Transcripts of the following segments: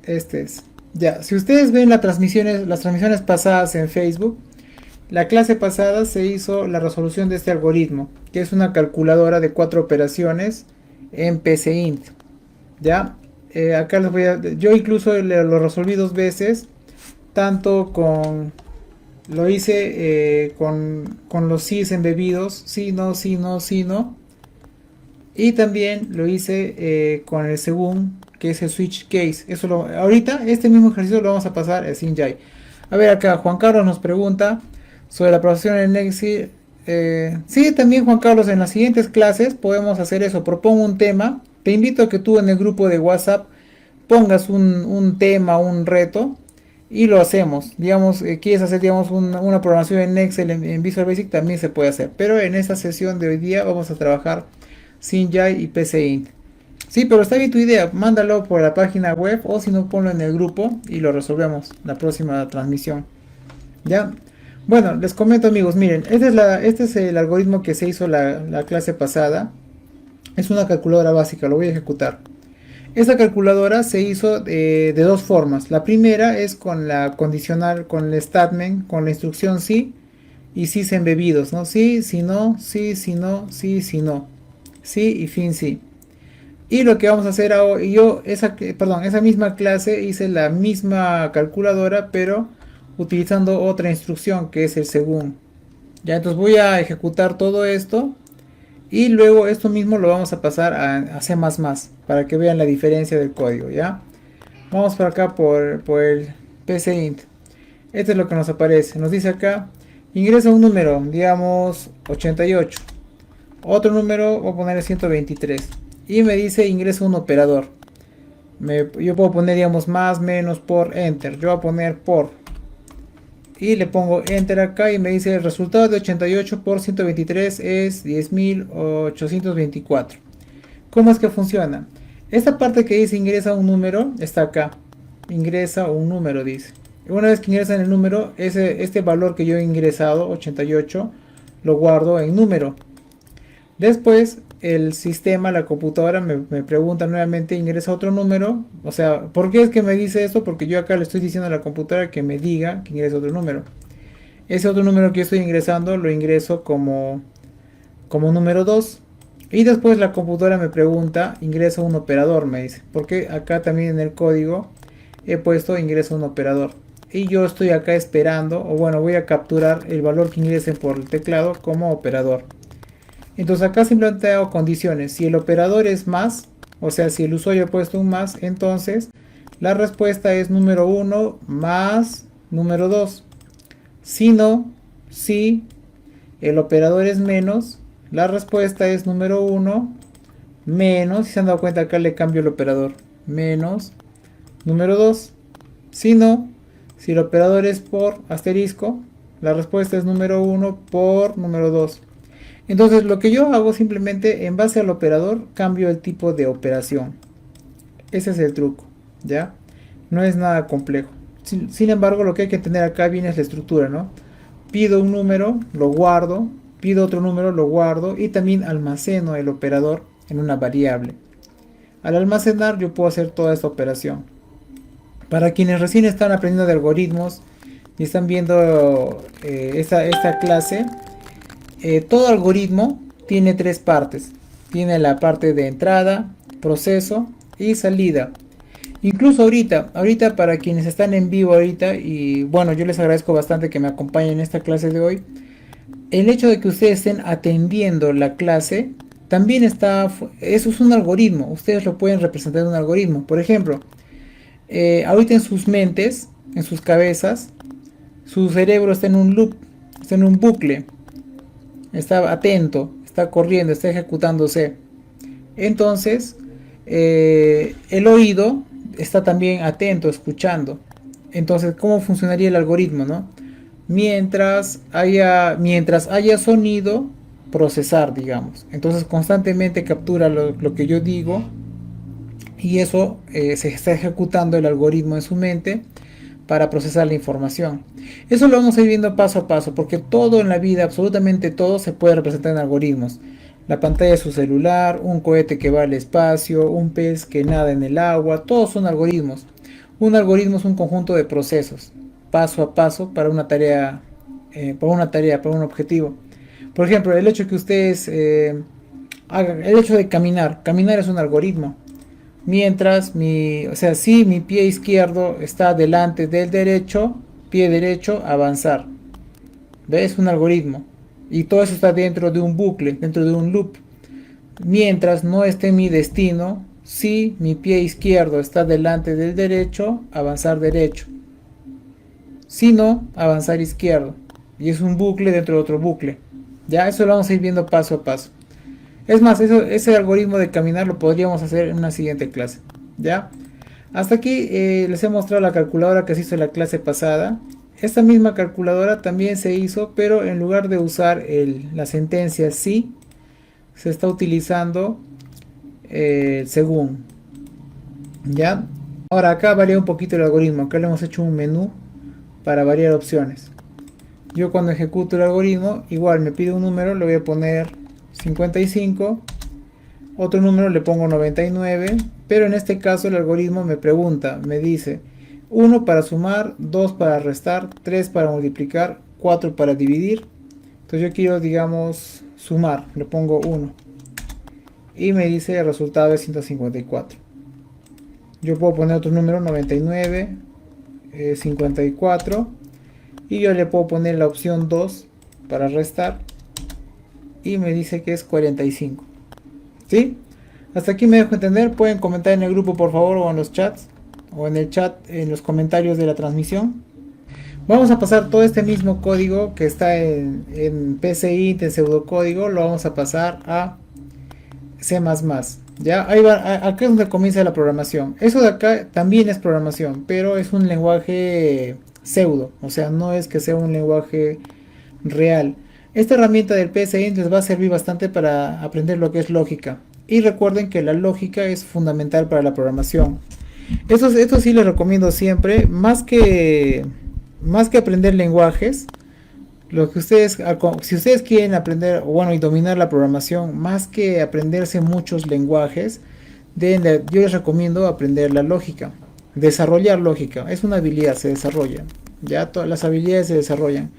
Este es. Ya, si ustedes ven las transmisiones pasadas en Facebook, la clase pasada se hizo la resolución de este algoritmo, que es una calculadora de 4 operaciones en PCInt. Ya, acá les voy a. Yo incluso lo resolví 2 veces, tanto con. Lo hice con los sís embebidos, sí, no, sí, no, sí, no. Y también lo hice con el según, que es el switch case. Ahorita, este mismo ejercicio lo vamos a pasar a SynJai. A ver, acá Juan Carlos nos pregunta sobre la aprobación en Nexi. Sí, también Juan Carlos, en las siguientes clases podemos hacer eso. Propongo un tema. Te invito a que tú en el grupo de WhatsApp pongas un tema, un reto, y lo hacemos. Digamos, quieres hacer digamos, una programación en Excel, en Visual Basic, también se puede hacer. Pero en esta sesión de hoy día vamos a trabajar SynJai y PCInt. Sí, pero está bien tu idea, mándalo por la página web o si no ponlo en el grupo y lo resolvemos la próxima transmisión. ¿Ya? Bueno, les comento amigos, miren, este es el algoritmo que se hizo la clase pasada. Es una calculadora básica, lo voy a ejecutar. Esta calculadora se hizo de dos formas. La primera es con la condicional, con el statement, con la instrucción sí y sí embebidos, ¿no? Sí, si no, sí, si no, sí, si no. Sí y fin sí. Y lo que vamos a hacer ahora, esa misma clase hice la misma calculadora, pero utilizando otra instrucción que es el según. Ya, entonces voy a ejecutar todo esto y luego esto mismo lo vamos a pasar a C++ para que vean la diferencia del código, ¿ya? Vamos por acá por el PCInt. Esto es lo que nos aparece. Nos dice acá, ingresa un número, digamos 88. Otro número, voy a poner 123. Y me dice ingresa un operador. Yo puedo poner, digamos, más, menos, por, enter. Yo voy a poner por. Y le pongo enter acá y me dice el resultado de 88 por 123 es 10.824. ¿Cómo es que funciona? Esta parte que dice ingresa un número está acá. Ingresa un número, dice. Una vez que ingresan el número, este valor que yo he ingresado, 88, lo guardo en número. Después el sistema, la computadora me pregunta nuevamente, ingresa otro número. O sea, ¿por qué es que me dice esto? Porque yo acá le estoy diciendo a la computadora que me diga que ingrese otro número. Ese otro número que yo estoy ingresando lo ingreso como número 2. Y después la computadora me pregunta, ingresa un operador, me dice. Porque acá también en el código he puesto ingresa un operador. Y yo estoy acá esperando, o bueno, voy a capturar el valor que ingresen por el teclado como operador. Entonces acá simplemente hago condiciones. Si el operador es más, o sea, si el usuario ha puesto un más, entonces la respuesta es número 1 más número 2. Si no, si el operador es menos, la respuesta es número 1 menos, si se han dado cuenta acá le cambio el operador, menos número 2. Si no, si el operador es por asterisco, la respuesta es número 1 por número 2. Entonces lo que yo hago simplemente en base al operador cambio el tipo de operación. Ese es el truco, ¿ya? No es nada complejo. Sin embargo, lo que hay que tener acá bien es la estructura, ¿no? Pido un número, lo guardo, pido otro número, lo guardo y también almaceno el operador en una variable. Al almacenar yo puedo hacer toda esta operación. Para quienes recién están aprendiendo de algoritmos y están viendo esta clase, todo algoritmo tiene 3 partes. Tiene la parte de entrada, proceso y salida. Incluso ahorita para quienes están en vivo ahorita, y bueno, yo les agradezco bastante que me acompañen en esta clase de hoy. El hecho de que ustedes estén atendiendo la clase, también eso es un algoritmo. Ustedes lo pueden representar en un algoritmo. Por ejemplo, ahorita en sus mentes, en sus cabezas, su cerebro está en un loop, está en un bucle. Está atento, está corriendo, está ejecutándose. Entonces, el oído está también atento, escuchando. Entonces, ¿cómo funcionaría el algoritmo, no? Mientras haya sonido, procesar, digamos. Entonces, constantemente captura lo que yo digo y eso se está ejecutando el algoritmo en su mente para procesar la información. Eso lo vamos a ir viendo paso a paso, porque todo en la vida, absolutamente todo, se puede representar en algoritmos. La pantalla de su celular, un cohete que va al espacio, un pez que nada en el agua, todos son algoritmos. Un algoritmo es un conjunto de procesos, paso a paso, para un objetivo. Por ejemplo, el hecho que ustedes hagan, el hecho de caminar es un algoritmo. Mientras si mi pie izquierdo está delante del derecho, pie derecho, avanzar. ¿Ves? Un algoritmo. Y todo eso está dentro de un bucle, dentro de un loop. Mientras no esté mi destino, si mi pie izquierdo está delante del derecho, avanzar derecho. Si no, avanzar izquierdo. Y es un bucle dentro de otro bucle. Ya, eso lo vamos a ir viendo paso a paso. Es más, ese algoritmo de caminar lo podríamos hacer en una siguiente clase. ¿Ya? Hasta aquí les he mostrado la calculadora que se hizo en la clase pasada. Esta misma calculadora también se hizo, pero en lugar de usar la sentencia sí, se está utilizando según. ¿Ya? Ahora acá varía un poquito el algoritmo. Acá le hemos hecho un menú para variar opciones. Yo cuando ejecuto el algoritmo, igual me pide un número, le voy a poner 55, otro número le pongo 99, pero en este caso el algoritmo me pregunta, me dice 1 para sumar, 2 para restar, 3 para multiplicar, 4 para dividir. Entonces yo quiero, digamos, sumar, le pongo 1 y me dice el resultado de 154. Yo puedo poner otro número, 99, 54, y yo le puedo poner la opción 2 para restar y me dice que es 45. ¿Sí? Hasta aquí me dejo entender. Pueden comentar en el grupo por favor, o en los chats, o en el chat, en los comentarios de la transmisión. Vamos a pasar todo este mismo código que está en PCI, en pseudocódigo, lo vamos a pasar a C++. Ya, ahí va, acá es donde comienza la programación. Eso de acá también es programación, pero es un lenguaje pseudo, o sea, no es que sea un lenguaje real. Esta herramienta del PSI les va a servir bastante para aprender lo que es lógica. Y recuerden que la lógica es fundamental para la programación. Esto sí les recomiendo siempre, más que aprender lenguajes, lo que si ustedes quieren aprender, bueno, y dominar la programación, más que aprenderse muchos lenguajes, yo les recomiendo aprender la lógica, desarrollar lógica. Es una habilidad, se desarrolla. Ya todas las habilidades se desarrollan.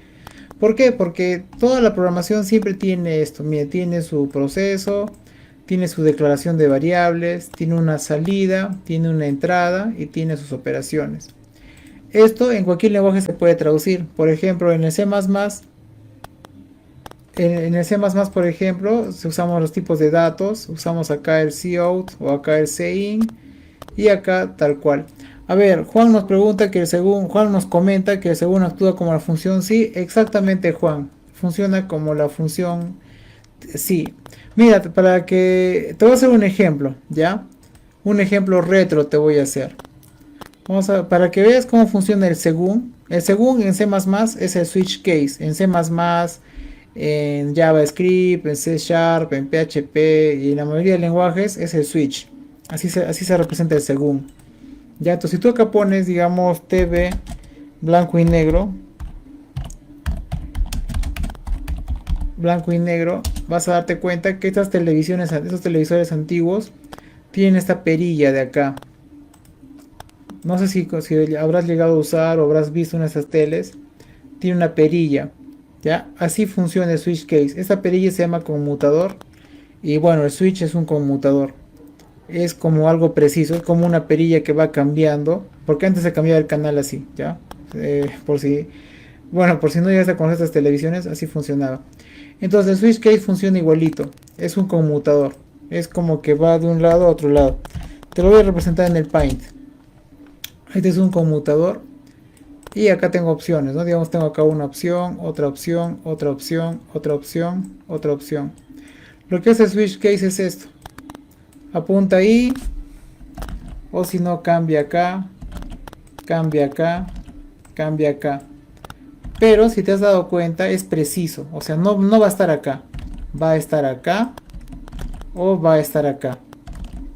¿Por qué? Porque toda la programación siempre tiene esto. Mire, tiene su proceso, tiene su declaración de variables, tiene una salida, tiene una entrada y tiene sus operaciones. Esto en cualquier lenguaje se puede traducir. Por ejemplo, en el C++, por ejemplo, si usamos los tipos de datos, usamos acá el cout o acá el cin y acá tal cual. A ver, Juan nos pregunta que Juan nos comenta que el según actúa como la función sí. Exactamente, Juan. Funciona como la función sí. Mira, para que te voy a hacer un ejemplo, ¿ya? Un ejemplo retro te voy a hacer. Para que veas cómo funciona el según. El según en C++ es el switch case. En C++, en JavaScript, en C Sharp, en PHP y en la mayoría de lenguajes es el switch. Así se representa el según. Ya, entonces si tú acá pones, digamos, TV blanco y negro, vas a darte cuenta que estos televisores antiguos tienen esta perilla de acá. No sé si habrás llegado a usar o habrás visto una de esas teles. Tiene una perilla. ¿Ya? Así funciona el switch case. Esta perilla se llama conmutador. Y bueno, el switch es un conmutador. Es como algo preciso, es como una perilla que va cambiando. Porque antes se cambiaba el canal así, ¿ya? Por si no llegas a conocer estas televisiones, así funcionaba. Entonces el switch case funciona igualito. Es un conmutador. Es como que va de un lado a otro lado. Te lo voy a representar en el Paint. Este es un conmutador. Y acá tengo opciones, ¿no? Digamos, tengo acá una opción, otra opción, otra opción, otra opción, otra opción. Lo que hace el switch case es esto. Apunta ahí. O si no, cambia acá. Cambia acá. Cambia acá. Pero si te has dado cuenta, es preciso. O sea, no va a estar acá. Va a estar acá. O va a estar acá.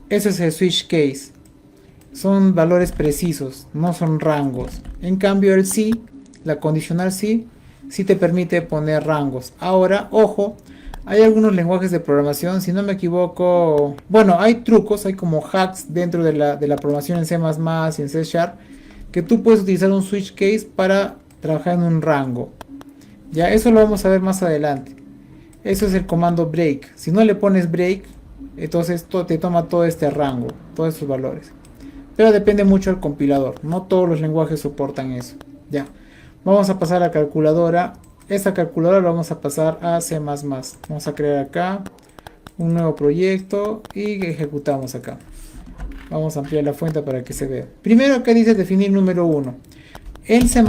Ese es el switch case. Son valores precisos, no son rangos. En cambio el sí, la condicional sí te permite poner rangos. Ahora, ojo, hay algunos lenguajes de programación, si no me equivoco, bueno, hay trucos, hay como hacks dentro de la programación en C++ y en C Sharp, que tú puedes utilizar un switch case para trabajar en un rango. Ya, eso lo vamos a ver más adelante. Eso es el comando break. Si no le pones break, entonces te toma todo este rango, todos estos valores. Pero depende mucho del compilador. No todos los lenguajes soportan eso. Ya. Vamos a pasar a la calculadora. Esta calculadora la vamos a pasar a C++. Vamos a crear acá un nuevo proyecto y ejecutamos acá. Vamos a ampliar la fuente para que se vea. Primero acá dice definir número 1. En C++,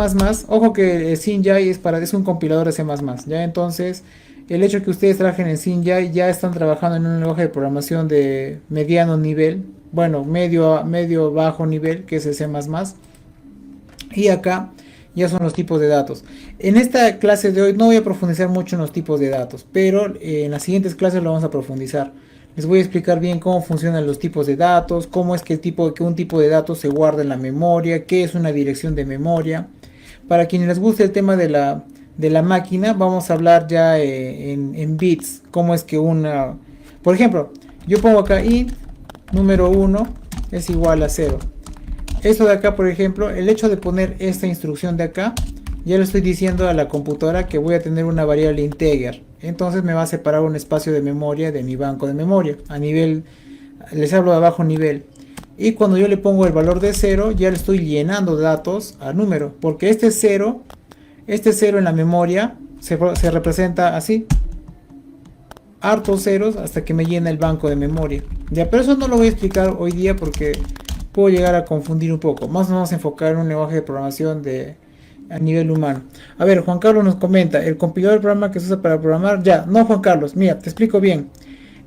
ojo que Synjai es un compilador de C++. Ya, entonces el hecho que ustedes trabajen en Synjai, ya están trabajando en un lenguaje de programación de mediano nivel, bueno, medio bajo nivel, que es el C++. Y acá ya son los tipos de datos. En esta clase de hoy no voy a profundizar mucho en los tipos de datos, pero en las siguientes clases lo vamos a profundizar. Les voy a explicar bien cómo funcionan los tipos de datos, cómo es que un tipo de datos se guarda en la memoria, qué es una dirección de memoria. Para quienes les guste el tema de la máquina, vamos a hablar ya en bits, cómo es que por ejemplo, yo pongo acá int número 1 es igual a 0. Esto de acá, por ejemplo, el hecho de poner esta instrucción de acá, ya le estoy diciendo a la computadora que voy a tener una variable integer. Entonces me va a separar un espacio de memoria de mi banco de memoria. A nivel, les hablo de bajo nivel. Y cuando yo le pongo el valor de 0, ya le estoy llenando datos al número. Porque este 0 en la memoria se representa así. Hartos ceros hasta que me llena el banco de memoria. Ya, pero eso no lo voy a explicar hoy día porque puedo llegar a confundir un poco. Más nos vamos a enfocar en un lenguaje de programación a nivel humano. A ver, Juan Carlos nos comenta, el compilador del programa que se usa para programar, ya, no Juan Carlos, mira, te explico bien.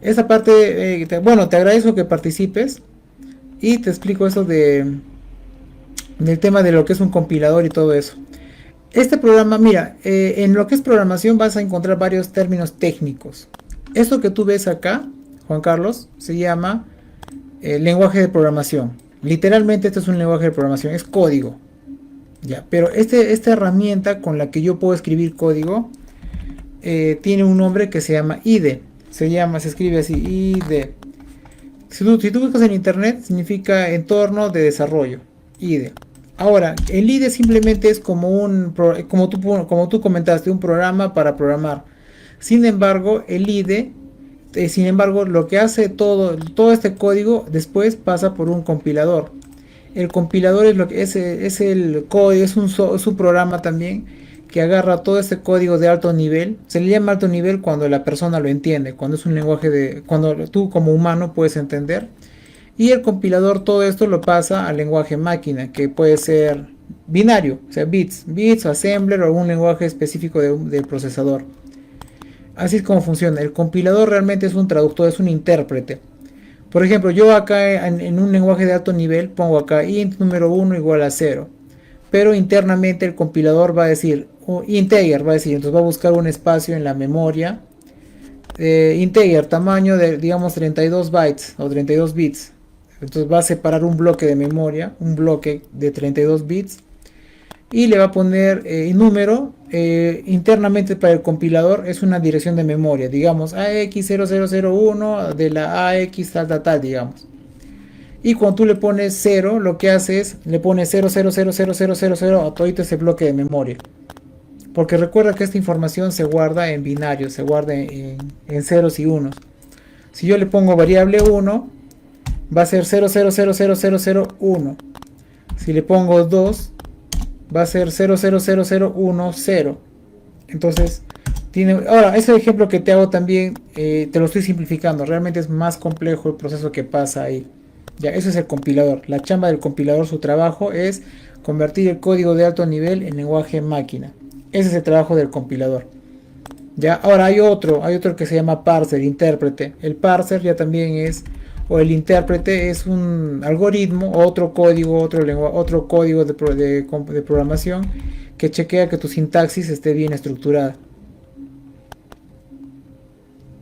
Esa parte, bueno, te agradezco que participes y te explico eso del tema de lo que es un compilador y todo eso. Este programa, mira, en lo que es programación vas a encontrar varios términos técnicos. Esto que tú ves acá, Juan Carlos, se llama lenguaje de programación. Literalmente esto es un lenguaje de programación, es código. Ya, pero esta herramienta con la que yo puedo escribir código tiene un nombre que se llama IDE. Se escribe así, IDE. Si tú buscas en internet, significa entorno de desarrollo, IDE. Ahora, el IDE simplemente es como tú comentaste, un programa para programar. Sin embargo, el IDE, lo que hace todo este código después pasa por un compilador. El compilador es el código, es un programa también que agarra todo este código de alto nivel. Se le llama alto nivel cuando la persona lo entiende, cuando es un lenguaje cuando tú como humano puedes entender. Y el compilador todo esto lo pasa al lenguaje máquina, que puede ser binario, o sea, bits, assembler o algún lenguaje específico del procesador. Así es como funciona. El compilador realmente es un traductor, es un intérprete. Por ejemplo, yo acá en un lenguaje de alto nivel pongo acá int número 1 igual a 0. Pero internamente el compilador va a decir, integer va a decir, entonces va a buscar un espacio en la memoria. Integer, tamaño de, digamos, 32 bytes o 32 bits. Entonces va a separar un bloque de memoria, un bloque de 32 bits. Y le va a poner número, internamente para el compilador es una dirección de memoria, digamos AX0001 de la AX tal, digamos. Y cuando tú le pones 0, lo que hace es, le pones 000000 a todo ese bloque de memoria. Porque recuerda que esta información se guarda en binarios, se guarda en ceros y unos. Si yo le pongo variable 1, va a ser 000001. Si le pongo 2, va a ser 000010. Entonces, ahora, ese ejemplo que te hago también, te lo estoy simplificando. Realmente es más complejo el proceso que pasa ahí. Ya, eso es el compilador. La chamba del compilador, su trabajo es convertir el código de alto nivel en lenguaje máquina. Ese es el trabajo del compilador. Ya, ahora hay otro que se llama parser, intérprete. El parser ya también o el intérprete es un algoritmo, otro código, otro código de programación que chequea que tu sintaxis esté bien estructurada.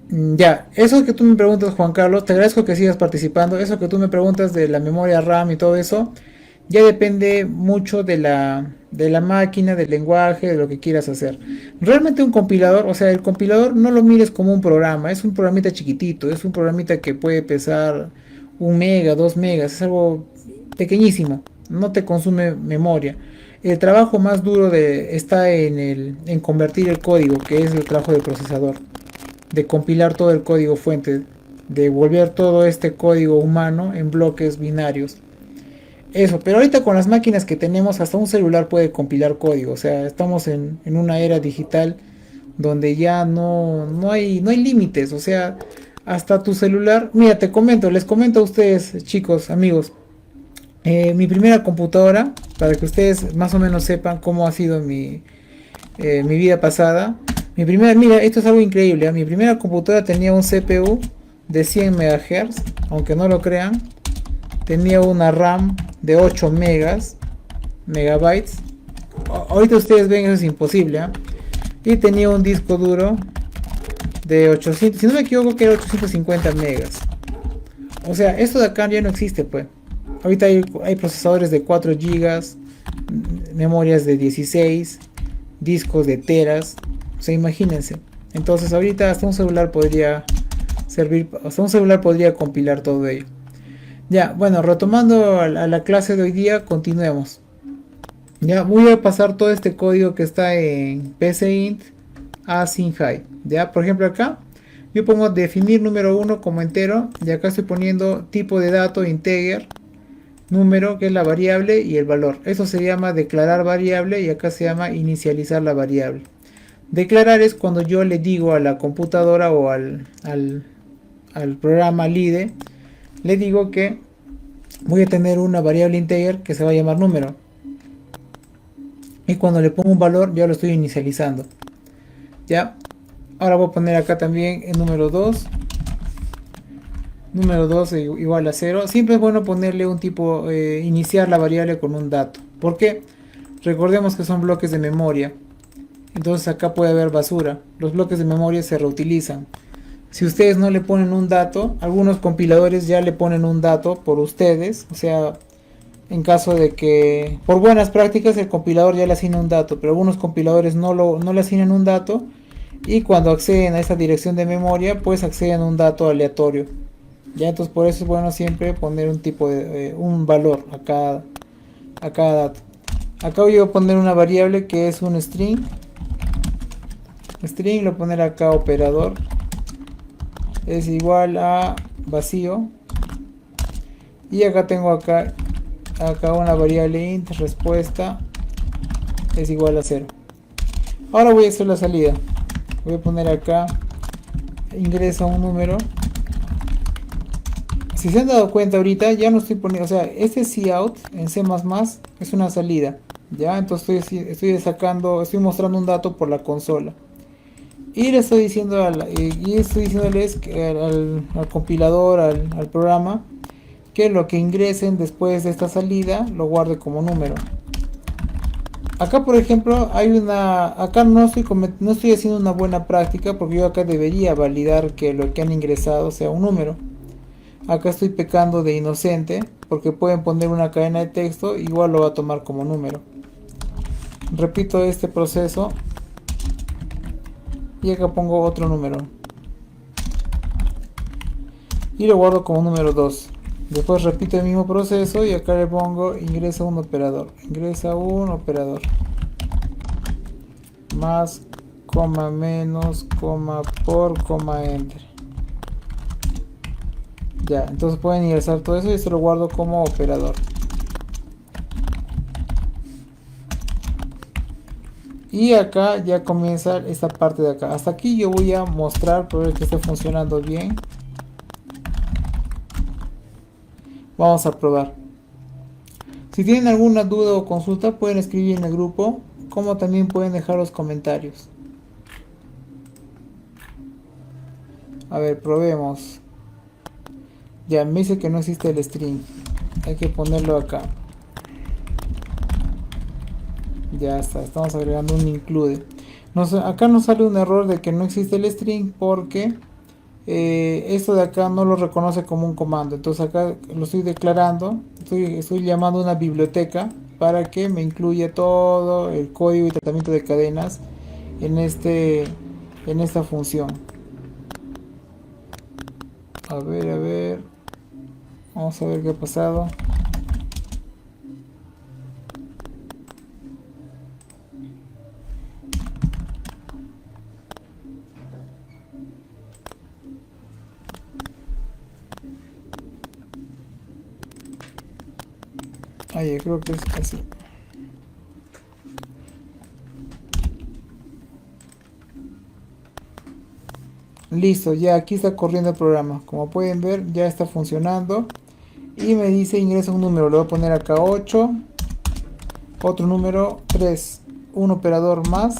Ya, eso que tú me preguntas, Juan Carlos, te agradezco que sigas participando. Eso que tú me preguntas de la memoria RAM y todo eso, ya depende mucho de la máquina, del lenguaje, de lo que quieras hacer. Realmente un compilador, o sea, el compilador no lo mires como un programa, es un programita chiquitito, es un programita que puede pesar 1 mega, 2 megas, es algo pequeñísimo. no te consume memoria. El trabajo más duro está en convertir el código, que es el trabajo del procesador, de compilar todo el código fuente, de volver todo este código humano en bloques binarios. Eso, pero ahorita con las máquinas que tenemos, hasta un celular puede compilar código. O sea, estamos en una era digital donde ya no hay límites. O sea, hasta tu celular. Mira, les comento a ustedes, chicos, amigos. Mi primera computadora, para que ustedes más o menos sepan cómo ha sido mi vida pasada. Mira, esto es algo increíble. Mi primera computadora tenía un CPU de 100 MHz, aunque no lo crean. Tenía una RAM de 8 megabytes. Ahorita ustedes ven, eso es imposible, ¿eh? Y tenía un disco duro de 800, si no me equivoco, que era 850 megas. O sea, esto de acá ya no existe, pues. Ahorita hay procesadores de 4 gigas, memorias de 16, discos de teras. O sea, imagínense. Entonces ahorita hasta un celular podría servir, hasta un celular podría compilar todo ello. Ya, bueno, retomando a la clase de hoy día, continuemos. Ya, voy a pasar todo este código que está en PCInt a SymHigh. Ya, por ejemplo acá, yo pongo definir número 1 como entero, y acá estoy poniendo tipo de dato integer, número, que es la variable, y el valor. Eso se llama declarar variable, y acá se llama inicializar la variable. Declarar es cuando yo le digo a la computadora o al programa LIDE, le digo que voy a tener una variable integer que se va a llamar número, y cuando le pongo un valor ya lo estoy inicializando. Ya, ahora voy a poner acá también el número 2 igual a 0. Siempre es bueno ponerle un tipo, iniciar la variable con un dato, porque recordemos que son bloques de memoria, entonces acá puede haber basura. Los bloques de memoria se reutilizan. Si ustedes no le ponen un dato, algunos compiladores ya le ponen un dato por ustedes. O sea, en caso de que, por buenas prácticas, el compilador ya le asigna un dato, pero algunos compiladores no le asignan un dato, y cuando acceden a esa dirección de memoria, pues acceden a un dato aleatorio. Ya, entonces por eso es bueno siempre poner un tipo de, un valor a cada dato. Acá voy a poner una variable que es un string. String lo voy a poner acá operador. Es igual a vacío, y acá tengo acá una variable int respuesta es igual a 0. Ahora voy a hacer la salida. Voy a poner acá ingresa un número. Si se han dado cuenta, ahorita ya no estoy poniendo, o sea, este cout en C++ es una salida, ya. Entonces estoy mostrando un dato por la consola. Y le estoy diciendo diciéndoles que al compilador, al programa, que lo que ingresen después de esta salida lo guarde como número. Acá, por ejemplo, acá no estoy haciendo una buena práctica, porque yo acá debería validar que lo que han ingresado sea un número. Acá estoy pecando de inocente, porque pueden poner una cadena de texto, igual lo va a tomar como número. Repito este proceso. Y acá pongo otro número. Y lo guardo como número 2. Después repito el mismo proceso y acá le pongo ingresa un operador. Ingresa un operador. Más, coma, menos, coma, por, coma, enter. Ya, entonces pueden ingresar todo eso y esto lo guardo como operador. Y acá ya comienza esta parte de acá. Hasta aquí yo voy a mostrar para ver que esté funcionando bien. Vamos a probar. Si tienen alguna duda o consulta, pueden escribir en el grupo, como también pueden dejar los comentarios. A ver, probemos. Ya me dice que no existe el string. Hay que ponerlo acá. Ya está, estamos agregando un include. Acá nos sale un error de que no existe el string, porque esto de acá no lo reconoce como un comando. Entonces acá lo estoy declarando, estoy llamando una biblioteca para que me incluya todo el código y tratamiento de cadenas en esta función. A ver, vamos a ver qué ha pasado. Ahí, creo que es así. Listo, ya aquí está corriendo el programa. Como pueden ver, ya está funcionando. Y me dice ingresa un número. Le voy a poner acá 8. Otro número 3. Un operador más.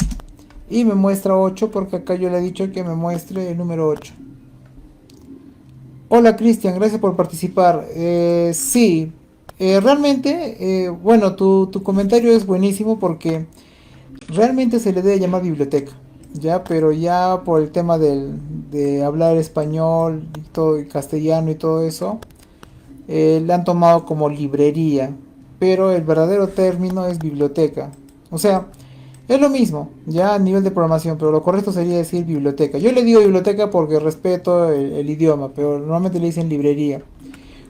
Y me muestra 8 porque acá yo le he dicho que me muestre el número 8. Hola Cristian, gracias por participar. Sí, realmente, bueno, tu comentario es buenísimo porque realmente se le debe llamar biblioteca, ya, pero ya por el tema de hablar español y todo, y castellano y todo eso, le han tomado como librería, pero el verdadero término es biblioteca. O sea, es lo mismo, ya a nivel de programación, pero lo correcto sería decir biblioteca. Yo le digo biblioteca porque respeto el idioma, pero normalmente le dicen librería.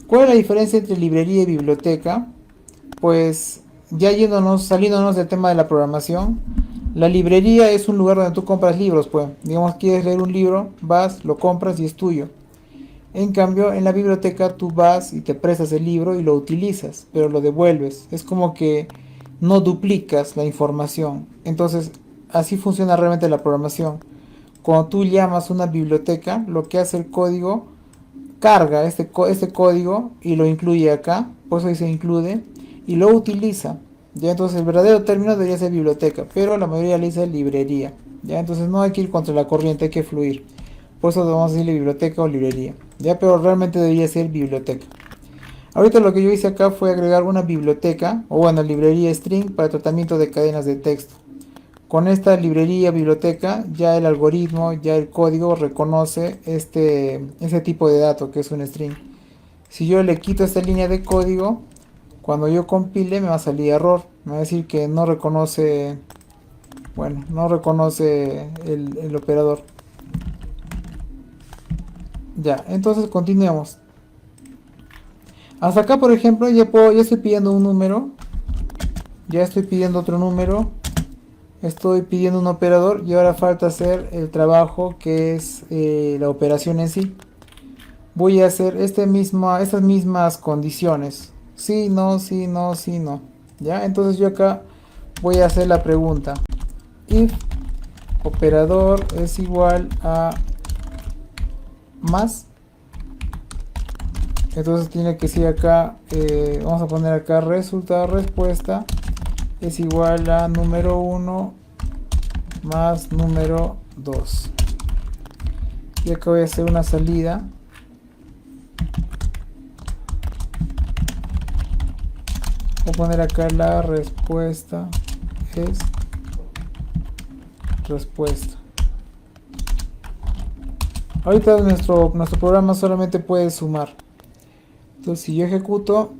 ¿Cuál es la diferencia entre librería y biblioteca? Pues ya yéndonos, saliéndonos del tema de la programación, la librería es un lugar donde tú compras libros, pues. Digamos, quieres leer un libro, vas, lo compras y es tuyo. En cambio, en la biblioteca tú vas y te prestas el libro y lo utilizas, pero lo devuelves. Es como que no duplicas la información. Entonces, así funciona realmente la programación. Cuando tú llamas una biblioteca, lo que hace el código, carga este código y lo incluye acá, por eso dice incluye, y lo utiliza. Ya entonces el verdadero término debería ser biblioteca, pero la mayoría le dice librería. Ya entonces no hay que ir contra la corriente, hay que fluir. Por eso vamos a decirle biblioteca o librería. Ya, pero realmente debería ser biblioteca. Ahorita lo que yo hice acá fue agregar una biblioteca, o bueno, librería string para tratamiento de cadenas de texto. Con esta librería biblioteca, ya el algoritmo, ya el código reconoce este tipo de dato que es un string. Si yo le quito esta línea de código, cuando yo compile me va a salir error. Me va a decir que no reconoce, bueno, no reconoce el operador. Ya, entonces continuemos. Hasta acá, por ejemplo, ya estoy pidiendo un número. Ya estoy pidiendo otro número. Estoy pidiendo un operador y ahora falta hacer el trabajo que es la operación en sí. Voy a hacer estas mismas condiciones. Sí, no, sí, no, sí, no. Ya, entonces yo acá voy a hacer la pregunta. If operador es igual a más. Entonces tiene que ser acá, vamos a poner acá resultado respuesta es igual a número 1 más número 2. Y acá voy a hacer una salida. Voy a poner acá la respuesta es respuesta. Ahorita nuestro programa solamente puede sumar. Entonces si yo ejecuto,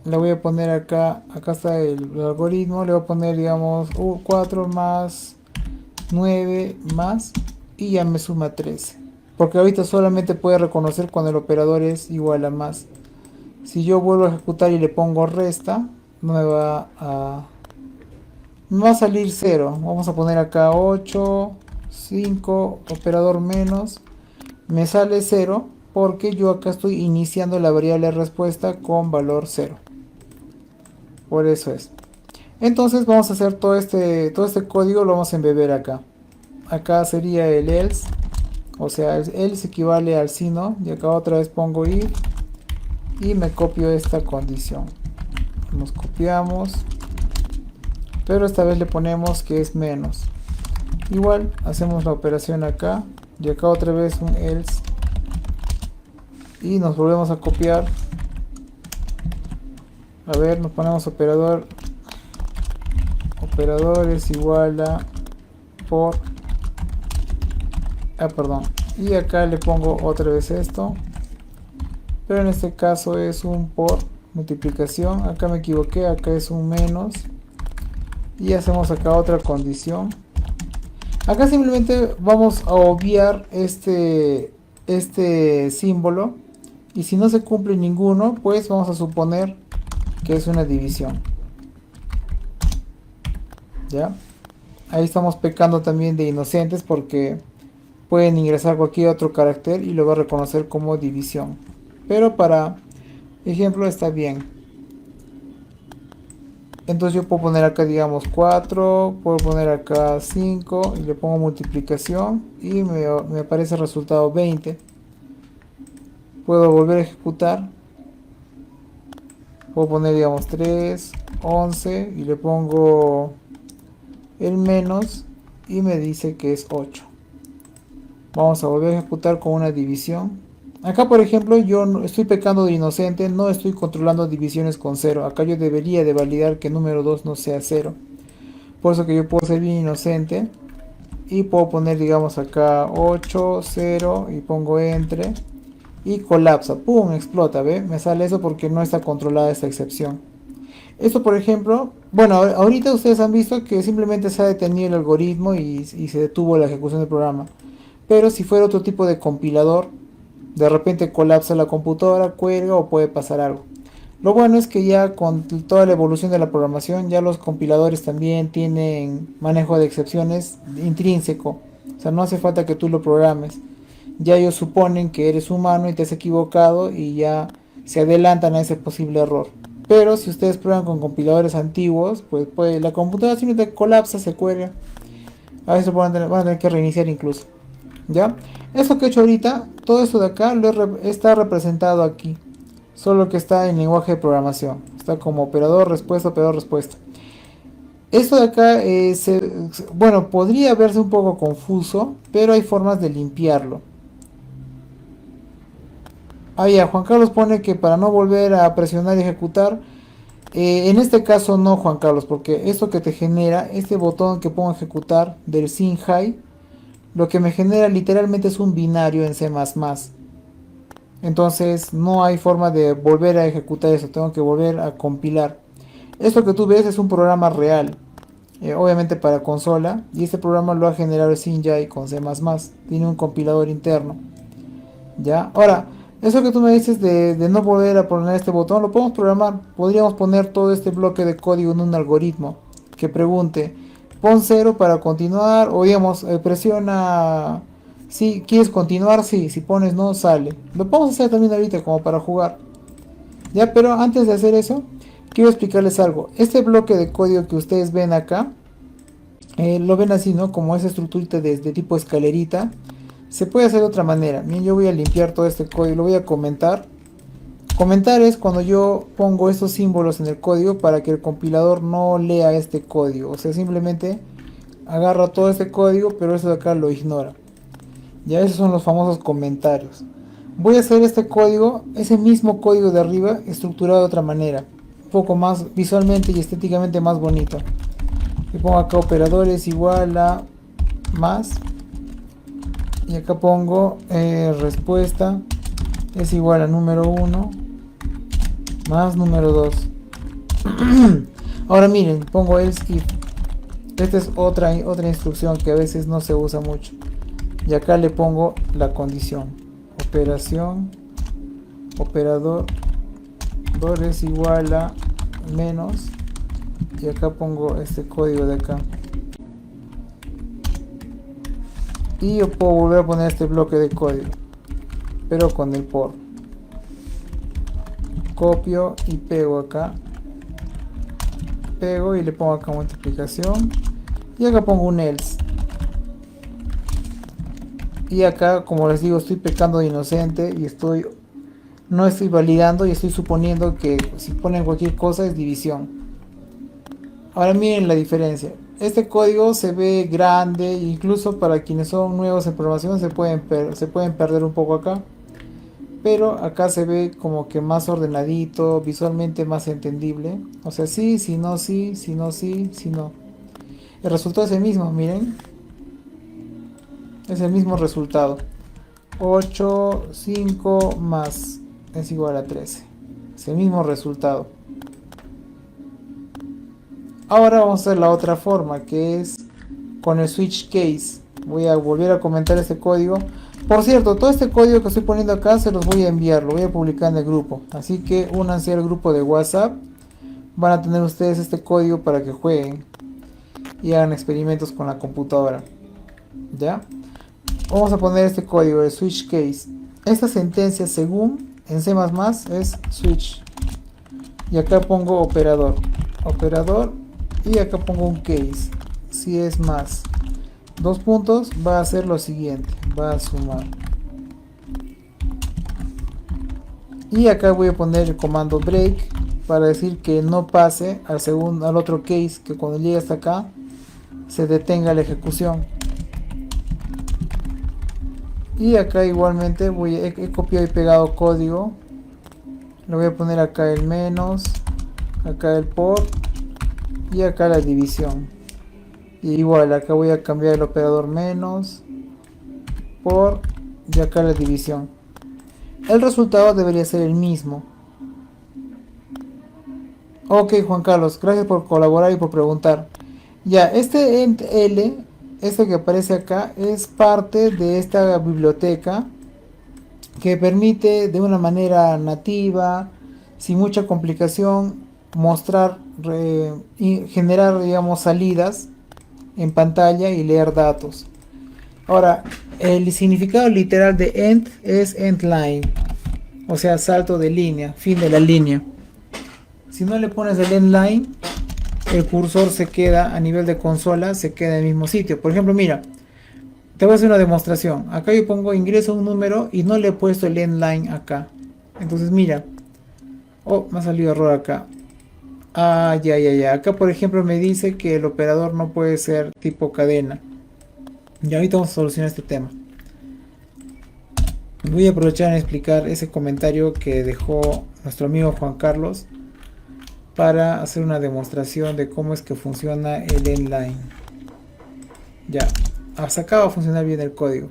le voy a poner acá está el algoritmo, le voy a poner digamos 4 más 9 más y ya me suma 13. Porque ahorita solamente puede reconocer cuando el operador es igual a más. Si yo vuelvo a ejecutar y le pongo resta, me va a salir 0. Vamos a poner acá 8, 5, operador menos. Me sale 0 porque yo acá estoy iniciando la variable respuesta con valor 0. Por eso es. Entonces vamos a hacer todo este código, lo vamos a embeber acá. Acá sería el else, o sea, el else equivale al si no, y acá otra vez pongo if y me copio esta condición. Nos copiamos, pero esta vez le ponemos que es menos. Igual hacemos la operación acá y acá otra vez un else y nos volvemos a copiar. A ver, nos ponemos operador es igual a por perdón, y acá le pongo otra vez esto, pero en este caso es un por multiplicación. Acá me equivoqué, acá es un menos y hacemos acá otra condición. Acá simplemente vamos a obviar este símbolo y si no se cumple ninguno, pues vamos a suponer que es una división. ¿Ya? Ahí estamos pecando también de inocentes porque pueden ingresar cualquier otro carácter y lo va a reconocer como división. Pero para ejemplo está bien. Entonces yo puedo poner acá, digamos, 4, puedo poner acá 5 y le pongo multiplicación y me aparece el resultado 20. Puedo volver a ejecutar, puedo poner, digamos, 3, 11 y le pongo el menos y me dice que es 8. Vamos a volver a ejecutar con una división. Acá, por ejemplo, yo no, estoy pecando de inocente, no estoy controlando divisiones con 0. Acá yo debería de validar que el número 2 no sea 0. Por eso que yo puedo ser bien inocente y puedo poner, digamos, acá 8, 0 y pongo entre y colapsa, pum, explota, ¿ve? Me sale eso porque no está controlada esta excepción. Esto, por ejemplo, bueno, ahorita ustedes han visto que simplemente se ha detenido el algoritmo y se detuvo la ejecución del programa. Pero si fuera otro tipo de compilador, de repente colapsa la computadora, cuelga o puede pasar algo. Lo bueno es que ya con toda la evolución de la programación, ya los compiladores también tienen manejo de excepciones intrínseco. O sea, no hace falta que tú lo programes. Ya ellos suponen que eres humano y te has equivocado y ya se adelantan a ese posible error. Pero si ustedes prueban con compiladores antiguos, pues la computadora simplemente colapsa, se cuelga. A veces van a tener que reiniciar incluso. ¿Ya? Eso que he hecho ahorita, todo esto de acá está representado aquí. Solo que está en lenguaje de programación. Está como operador, respuesta, operador, respuesta. Esto de acá, bueno, podría verse un poco confuso, pero hay formas de limpiarlo. Ah, ya, Juan Carlos pone que para no volver a presionar y ejecutar, en este caso no, Juan Carlos, porque esto que te genera, este botón que pongo a ejecutar del sin high, lo que me genera literalmente es un binario en C++. Entonces no hay forma de volver a ejecutar eso, tengo que volver a compilar. Esto que tú ves es un programa real, obviamente para consola, y este programa lo ha generado Synjai con C++, tiene un compilador interno. ¿Ya? Ahora, eso que tú me dices de no volver a poner este botón, lo podemos programar. Podríamos poner todo este bloque de código en un algoritmo que pregunte, pon 0 para continuar, o digamos, presiona, si quieres continuar, sí, si pones no, sale. Lo podemos hacer también ahorita como para jugar. Ya, pero antes de hacer eso, quiero explicarles algo. Este bloque de código que ustedes ven acá, lo ven así, ¿no? Como esa estructurita de tipo escalerita. Se puede hacer de otra manera. Bien, yo voy a limpiar todo este código, lo voy a comentar. Comentar es cuando yo pongo estos símbolos en el código para que el compilador no lea este código. O sea, simplemente agarra todo este código, pero eso de acá lo ignora. Ya esos son los famosos comentarios. Voy a hacer este código, ese mismo código de arriba, estructurado de otra manera. Un poco más visualmente y estéticamente más bonito. Y pongo acá operadores igual a más. Y acá pongo respuesta es igual a número 1 más número 2. Ahora miren, pongo else if. Esta es otra instrucción que a veces no se usa mucho. Y acá le pongo la condición. Operación, operador es igual a menos. Y acá pongo este código de acá. Y yo puedo volver a poner este bloque de código, pero con el por. Copio y pego acá. Pego y le pongo acá multiplicación. Y acá pongo un else. Y acá, como les digo, estoy pecando de inocente y no estoy validando y estoy suponiendo que si ponen cualquier cosa es división. Ahora miren la diferencia. Este código se ve grande, incluso para quienes son nuevos en programación se pueden perder un poco acá. Pero acá se ve como que más ordenadito, visualmente más entendible. O sea, sí, si no, sí, si no, sí, si no. El resultado es el mismo, miren. Es el mismo resultado. 8, 5 más es igual a 13. Es el mismo resultado. Ahora vamos a hacer la otra forma, que es con el switch case. Voy a volver a comentar este código. Por cierto, todo este código que estoy poniendo acá se los voy a enviar, lo voy a publicar en el grupo. Así que únanse al grupo de WhatsApp. Van a tener ustedes este código para que jueguen y hagan experimentos con la computadora. ¿Ya? Vamos a poner este código de switch case. Esta sentencia según en C++ es switch. Y acá pongo operador. operador, y acá pongo un case. Si es más 2 puntos, va a hacer lo siguiente, va a sumar. Y acá voy a poner el comando break para decir que no pase al otro case, que cuando llegue hasta acá se detenga la ejecución. Y acá igualmente he copiado y pegado código. Le voy a poner acá el menos, acá el por y acá la división. Y igual acá voy a cambiar el operador menos, por y acá la división. El resultado debería ser el mismo. Ok, Juan Carlos, gracias por colaborar y por preguntar. Ya, este ent L, este que aparece acá, es parte de esta biblioteca que permite de una manera nativa, sin mucha complicación, mostrar y generar, digamos, salidas en pantalla y leer datos. Ahora, el significado literal de end es end line, o sea, salto de línea, fin de la línea. Si no le pones el end line, el cursor se queda a nivel de consola, se queda en el mismo sitio. Por ejemplo, mira, te voy a hacer una demostración. Acá yo pongo ingreso un número y no le he puesto el end line acá. Entonces mira, oh, me ha salido error acá. Ah, ya. Acá por ejemplo me dice que el operador no puede ser tipo cadena. Y ahorita vamos a solucionar este tema. Voy a aprovechar en explicar ese comentario que dejó nuestro amigo Juan Carlos para hacer una demostración de cómo es que funciona el end line. Ya, hasta acá va a funcionar bien el código.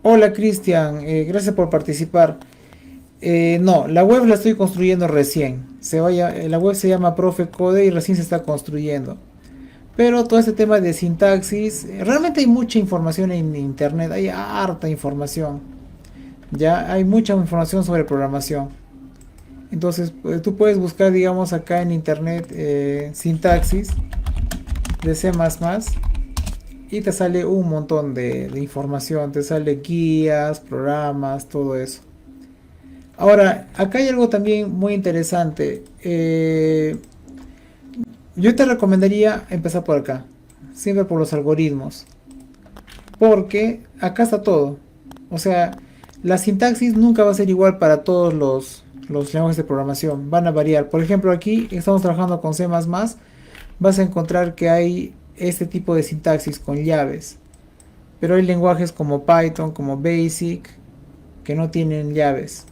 Hola Cristian, gracias por participar. No, la web la estoy construyendo recién. La web se llama Profe Code y recién se está construyendo. Pero todo este tema de sintaxis, realmente hay mucha información en internet, hay harta información. Ya hay mucha información sobre programación. Entonces tú puedes buscar, digamos, acá en internet sintaxis de C++ y te sale un montón de información, te sale guías, programas, todo eso. Ahora, acá hay algo también muy interesante. Yo te recomendaría empezar por acá, siempre por los algoritmos, porque acá está todo. O sea, la sintaxis nunca va a ser igual para todos los lenguajes de programación, van a variar. Por ejemplo, aquí estamos trabajando con C++, vas a encontrar que hay este tipo de sintaxis con llaves, pero hay lenguajes como Python, como Basic, que no tienen llaves.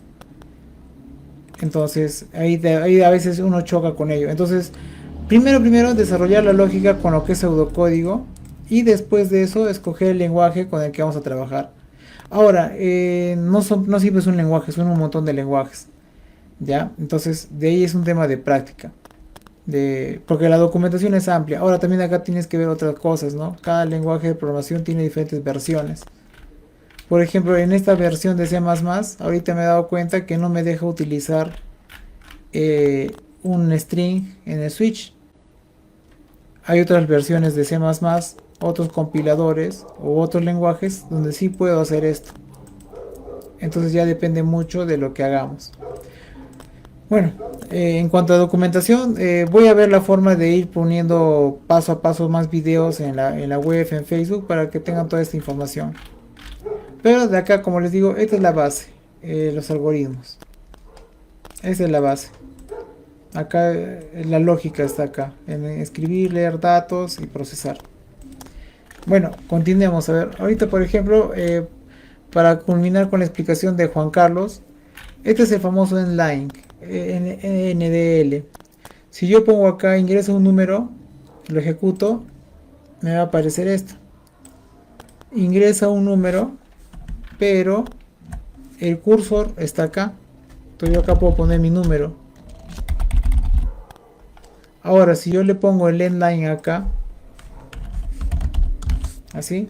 Entonces, ahí a veces uno choca con ello. Entonces, primero desarrollar la lógica con lo que es pseudocódigo y después de eso escoger el lenguaje con el que vamos a trabajar. Ahora, no siempre es un lenguaje, son un montón de lenguajes. ¿Ya? Entonces, de ahí es un tema de práctica. Porque la documentación es amplia. Ahora también acá tienes que ver otras cosas, ¿no? Cada lenguaje de programación tiene diferentes versiones. Por ejemplo, en esta versión de C++, ahorita me he dado cuenta que no me deja utilizar un string en el switch. Hay otras versiones de C++, otros compiladores o otros lenguajes donde sí puedo hacer esto. Entonces ya depende mucho de lo que hagamos. Bueno, en cuanto a documentación, voy a ver la forma de ir poniendo paso a paso más videos en la web, en Facebook, para que tengan toda esta información. Pero de acá, como les digo, esta es la base, los algoritmos. Esa es la base. Acá la lógica está acá, en escribir, leer datos y procesar. Bueno, continuemos. A ver, ahorita por ejemplo, para culminar con la explicación de Juan Carlos, este es el famoso endline, NDL. Si yo pongo acá, ingreso un número, lo ejecuto, me va a aparecer esto. Ingresa un número, pero el cursor está acá. Entonces yo acá puedo poner mi número. Ahora, si yo le pongo el endline acá, así,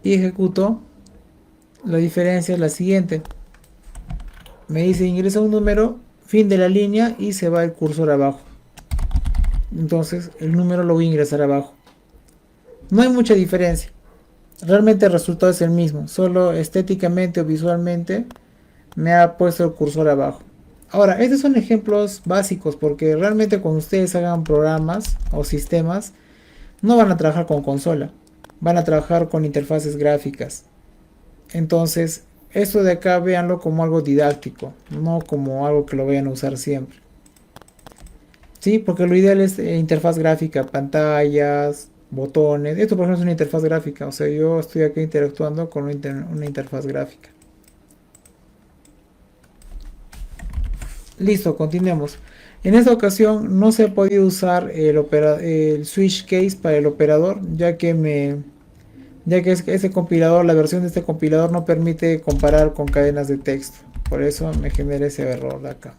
y ejecuto, la diferencia es la siguiente. Me dice ingresa un número, fin de la línea, y se va el cursor abajo. Entonces el número lo voy a ingresar abajo. No hay mucha diferencia. Realmente el resultado es el mismo, solo estéticamente o visualmente me ha puesto el cursor abajo. Ahora, estos son ejemplos básicos porque realmente cuando ustedes hagan programas o sistemas, no van a trabajar con consola, van a trabajar con interfaces gráficas. Entonces, esto de acá véanlo como algo didáctico, no como algo que lo vayan a usar siempre. Sí, porque lo ideal es interfaz gráfica, pantallas, botones. Esto por ejemplo es una interfaz gráfica, o sea, yo estoy aquí interactuando con una interfaz gráfica. Listo, continuemos. En esta ocasión no se ha podido usar el switch case para el operador, ya que ese compilador, la versión de este compilador no permite comparar con cadenas de texto. Por eso me genera ese error de acá.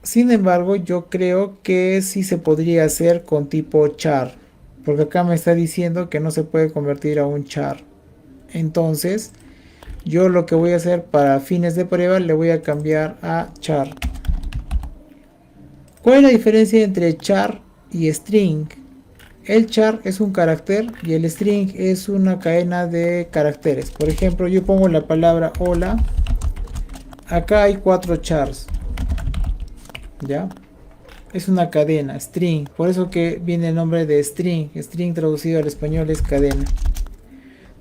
Sin embargo, yo creo que sí se podría hacer con tipo char, porque acá me está diciendo que no se puede convertir a un char. Entonces, yo lo que voy a hacer para fines de prueba le voy a cambiar a char. ¿Cuál es la diferencia entre char y string? El char es un carácter y el string es una cadena de caracteres. Por ejemplo, yo pongo la palabra hola. Acá hay 4 chars. ¿Ya? Es una cadena, string. Por eso que viene el nombre de string. String traducido al español es cadena.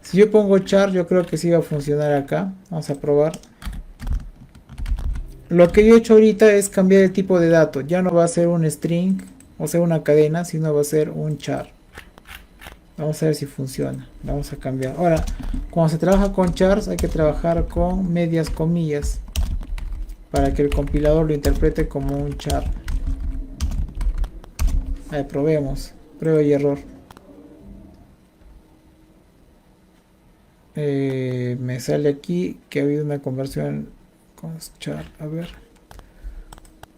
Si yo pongo char, yo creo que sí va a funcionar acá. Vamos a probar. Lo que yo he hecho ahorita es cambiar el tipo de dato. Ya no va a ser un string, o sea, una cadena, sino va a ser un char. Vamos a ver si funciona. Vamos a cambiar. Ahora, cuando se trabaja con chars, hay que trabajar con medias comillas para que el compilador lo interprete como un char. A ver, probemos. Prueba y error. Me sale aquí que ha habido una conversión con char. A ver.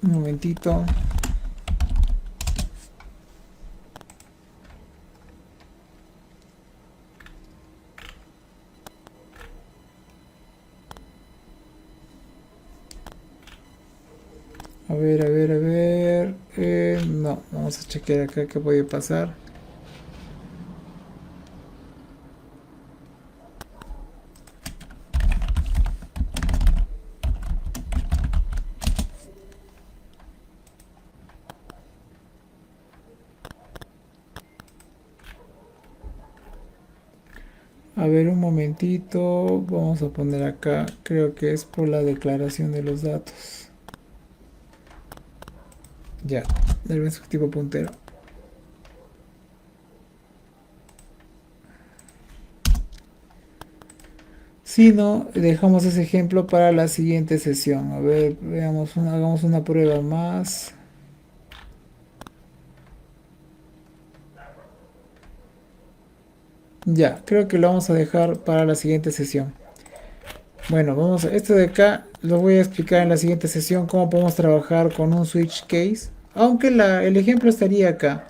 Un momentito. A ver, a ver, a ver. No, vamos a chequear acá qué puede pasar. A ver, un momentito. Vamos a poner acá. Creo que es por la declaración de los datos. Ya, del tipo puntero. Si no, dejamos ese ejemplo para la siguiente sesión. A ver, veamos hagamos una prueba más. Ya, creo que lo vamos a dejar para la siguiente sesión. Bueno, vamos a esto de acá lo voy a explicar en la siguiente sesión cómo podemos trabajar con un switch case. Aunque el ejemplo estaría acá.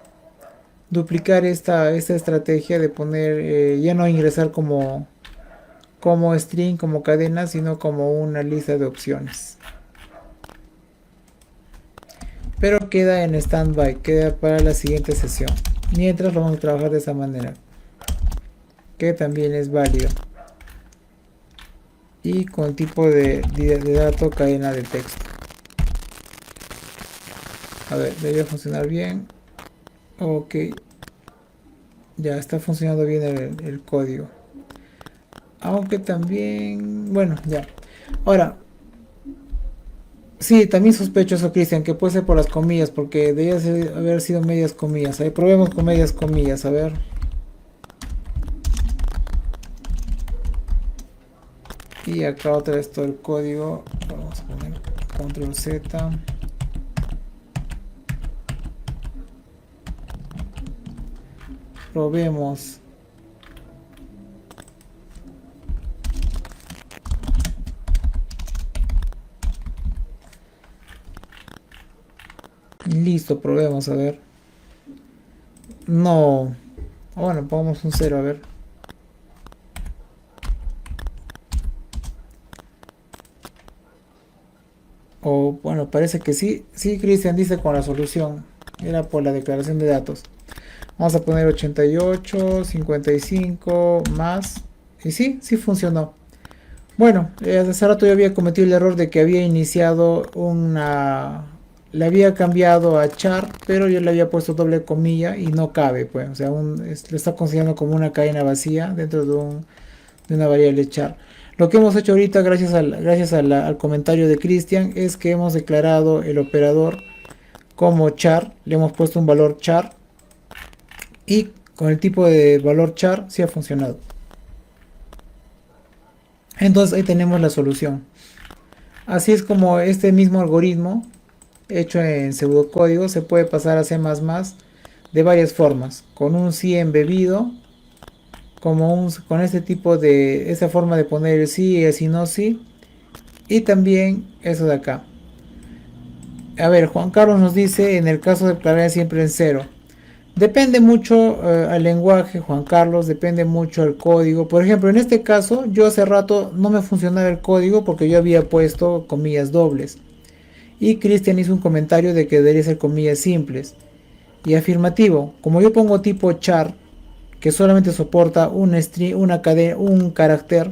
Duplicar esta estrategia de poner, ya no ingresar como string, como cadena, sino como una lista de opciones. Pero queda en standby, queda para la siguiente sesión. Mientras lo vamos a trabajar de esa manera, que también es válido. Y con tipo de dato cadena de texto. A ver, debería funcionar bien. Ok. Ya está funcionando bien el código. Aunque también... Bueno, ya. Ahora, sí, también sospecho eso, Cristian, que puede ser por las comillas, porque debería haber sido medias comillas. Ahí probemos con medias comillas, a ver. Y acá otra vez todo el código. Vamos a poner control Z. Probemos. Listo, probemos, a ver. No. Bueno, pongamos un 0, a ver. O bueno, parece que sí. Sí, Cristian dice con la solución. Era por la declaración de datos. Vamos a poner 88, 55 más. Y sí, sí funcionó. Bueno, hace rato yo había cometido el error de que había iniciado le había cambiado a char, pero yo le había puesto doble comilla y no cabe, pues. O sea, lo está considerando como una cadena vacía dentro de una variable char. Lo que hemos hecho ahorita, al comentario de Cristian, es que hemos declarado el operador como char, le hemos puesto un valor char y con el tipo de valor char sí ha funcionado. Entonces ahí tenemos la solución. Así es como este mismo algoritmo hecho en pseudocódigo se puede pasar a C++ de varias formas, con un sí embebido, con este tipo de, esta forma de poner el sí y el si no sí, y también eso de acá. A ver, Juan Carlos nos dice, en el caso de declarar siempre en cero. Depende mucho al lenguaje, Juan Carlos, depende mucho al código. Por ejemplo, en este caso, yo hace rato no me funcionaba el código porque yo había puesto comillas dobles. Y Cristian hizo un comentario de que debería ser comillas simples. Y afirmativo, como yo pongo tipo char, que solamente soporta un string, un carácter,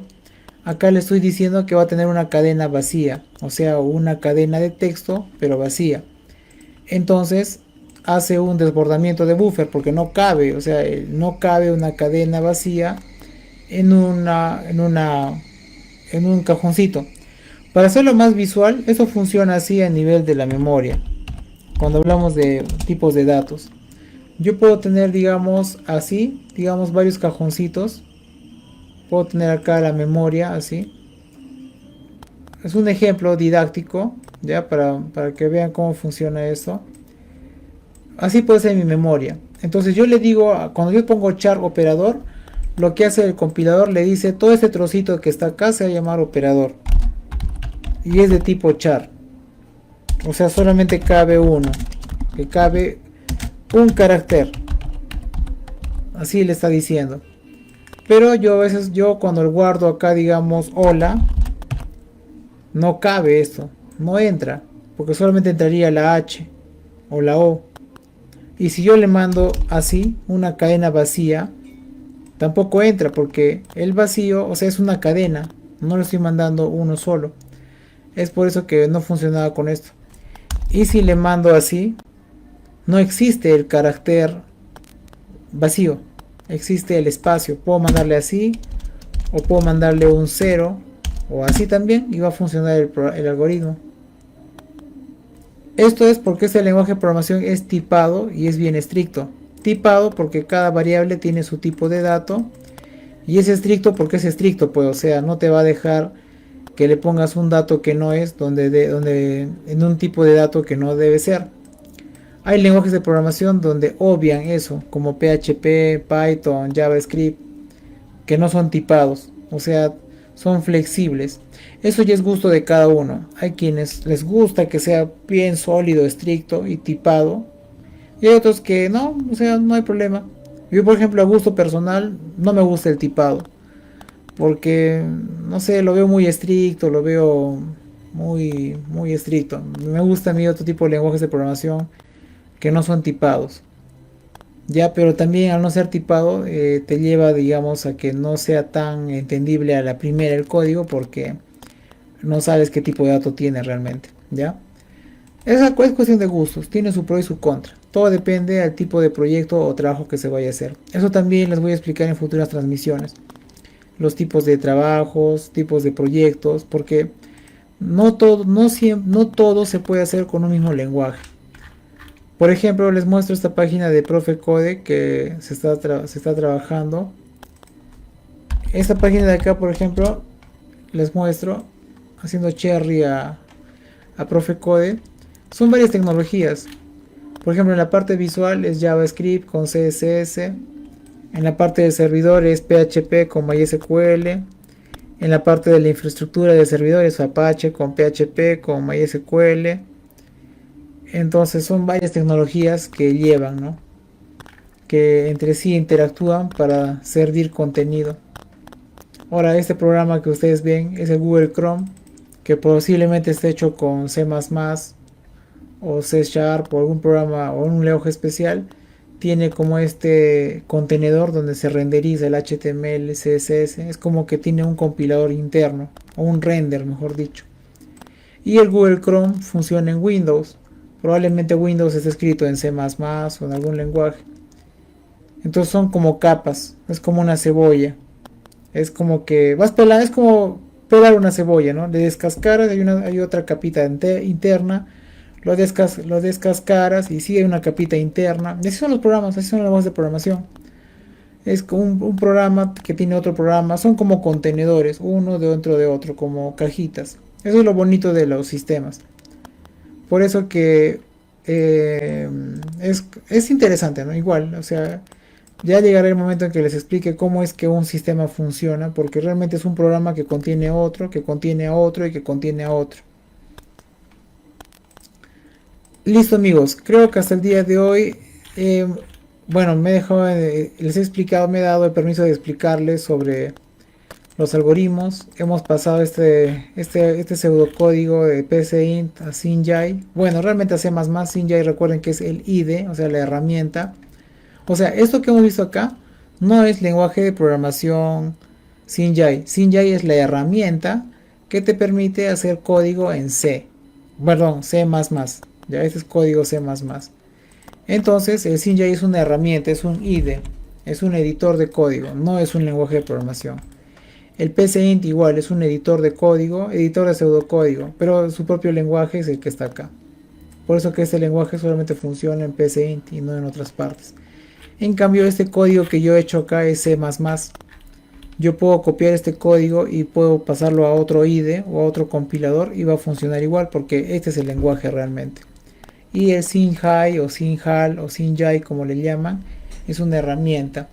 acá le estoy diciendo que va a tener una cadena vacía, o sea, una cadena de texto, pero vacía. Entonces hace un desbordamiento de buffer porque no cabe, o sea, no cabe una cadena vacía en en un cajoncito. Para hacerlo más visual, eso funciona así a nivel de la memoria. Cuando hablamos de tipos de datos, yo puedo tener, digamos, así, digamos, varios cajoncitos. Puedo tener acá la memoria así. Es un ejemplo didáctico, ya, para que vean cómo funciona esto. Así puede ser mi memoria. Entonces yo le digo, cuando yo pongo char operador, lo que hace el compilador le dice, todo este trocito que está acá se va a llamar operador. Y es de tipo char. O sea, solamente cabe uno. Que cabe un carácter. Así le está diciendo. Pero yo a veces, cuando guardo acá, digamos, hola, no cabe esto. No entra. Porque solamente entraría la H o la O. Y si yo le mando así, una cadena vacía, tampoco entra porque el vacío, o sea, es una cadena. No le estoy mandando uno solo. Es por eso que no funcionaba con esto. Y si le mando así, no existe el carácter vacío. Existe el espacio. Puedo mandarle así, o puedo mandarle un 0, o así también, y va a funcionar el algoritmo. Esto es porque este lenguaje de programación es tipado y es bien estricto. Tipado porque cada variable tiene su tipo de dato. Y es estricto porque es estricto, pues, o sea, no te va a dejar que le pongas un dato que no es, en un tipo de dato que no debe ser. Hay lenguajes de programación donde obvian eso, como PHP, Python, JavaScript, que no son tipados, o sea, son flexibles. Eso ya es gusto de cada uno. Hay quienes les gusta que sea bien sólido, estricto y tipado. Y hay otros que no, o sea, no hay problema. Yo, por ejemplo, a gusto personal, no me gusta el tipado. Porque, no sé, lo veo muy estricto, lo veo muy estricto. Me gusta a mí otro tipo de lenguajes de programación que no son tipados. Ya, pero también al no ser tipado te lleva, digamos, a que no sea tan entendible a la primera el código porque no sabes qué tipo de dato tiene realmente, ¿ya? Esa es cuestión de gustos, tiene su pro y su contra. Todo depende del tipo de proyecto o trabajo que se vaya a hacer. Eso también les voy a explicar en futuras transmisiones. Los tipos de trabajos, tipos de proyectos, porque no todo se puede hacer con un mismo lenguaje. Por ejemplo, les muestro esta página de Profe Code que se está trabajando. Esta página de acá, por ejemplo, les muestro haciendo cherry a Profe Code. Son varias tecnologías. Por ejemplo, en la parte visual es JavaScript con CSS. En la parte de servidor es PHP con MySQL. En la parte de la infraestructura de servidores Apache con PHP con MySQL. Entonces son varias tecnologías que llevan, ¿no? Que entre sí interactúan para servir contenido. Ahora, este programa que ustedes ven es el Google Chrome, que posiblemente esté hecho con C++ o C Sharp o algún programa o un lenguaje especial tiene como este contenedor donde se renderiza el HTML, CSS, es como que tiene un compilador interno, o un render mejor dicho. Y el Google Chrome funciona en Windows. Probablemente Windows esté escrito en C++ o en algún lenguaje. Entonces son como capas, es como una cebolla. Es como que vas pelando, es como pelar una cebolla, ¿no? Le descascaras, hay otra capita interna, lo descascaras y sigue una capita interna. Y así son los programas, así son las lenguajes de programación. Es como un programa que tiene otro programa, son como contenedores, uno dentro de otro, como cajitas. Eso es lo bonito de los sistemas. Por eso que es interesante, ¿no? Igual, o sea, ya llegará el momento en que les explique cómo es que un sistema funciona, porque realmente es un programa que contiene otro, que contiene a otro y que contiene a otro. Listo amigos, creo que hasta el día de hoy, bueno, les he explicado, me he dado el permiso de explicarles sobre los algoritmos. Hemos pasado este pseudocódigo de PCInt a Synjai. Bueno, realmente a C++, Synjai recuerden que es el IDE, o sea, la herramienta. O sea, esto que hemos visto acá no es lenguaje de programación Synjai. Synjai es la herramienta que te permite hacer código en C. Perdón, C++. Ya, este es código C++. Entonces, el Synjai es una herramienta, es un IDE, es un editor de código, no es un lenguaje de programación. El PCInt igual es un editor de código, editor de pseudocódigo, pero su propio lenguaje es el que está acá. Por eso que este lenguaje solamente funciona en PCInt y no en otras partes. En cambio, este código que yo he hecho acá es C++. Yo puedo copiar este código y puedo pasarlo a otro IDE o a otro compilador y va a funcionar igual porque este es el lenguaje realmente. Y el Synjai o Synjal o Synjai como le llaman es una herramienta.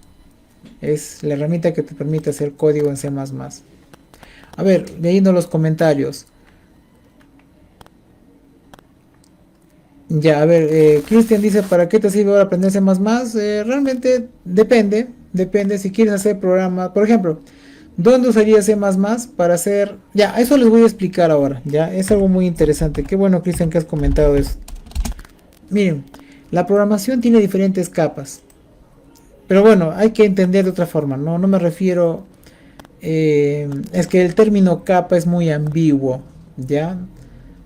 Es la herramienta que te permite hacer código en C++. A ver, leyendo los comentarios. Ya, a ver, Cristian dice, ¿para qué te sirve ahora aprender C++? Realmente depende si quieres hacer programa. Por ejemplo, ¿dónde usaría C++ para hacer? Ya, eso les voy a explicar ahora, ya, es algo muy interesante. Qué bueno, Cristian, que has comentado eso. Miren, la programación tiene diferentes capas. Pero bueno, hay que entender de otra forma, no me refiero... es que el término capa es muy ambiguo, ¿ya?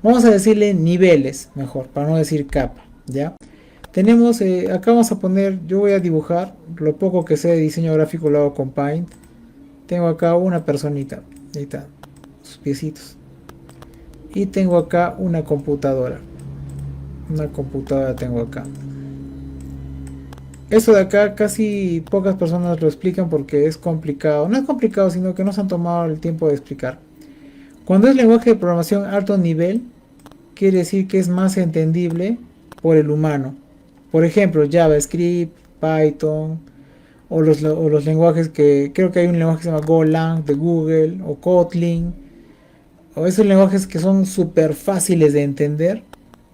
Vamos a decirle niveles, mejor, para no decir capa, ¿ya? Tenemos, acá vamos a poner, yo voy a dibujar, lo poco que sé de diseño gráfico lo hago con Paint. Tengo acá una personita, ahí está, sus piecitos. Y tengo acá una computadora tengo acá. Eso de acá casi pocas personas lo explican porque es complicado. No es complicado, sino que no se han tomado el tiempo de explicar. Cuando es lenguaje de programación alto nivel, quiere decir que es más entendible por el humano. Por ejemplo, JavaScript, Python, o los lenguajes que creo que hay un lenguaje que se llama Golang de Google, o Kotlin, o esos lenguajes que son súper fáciles de entender.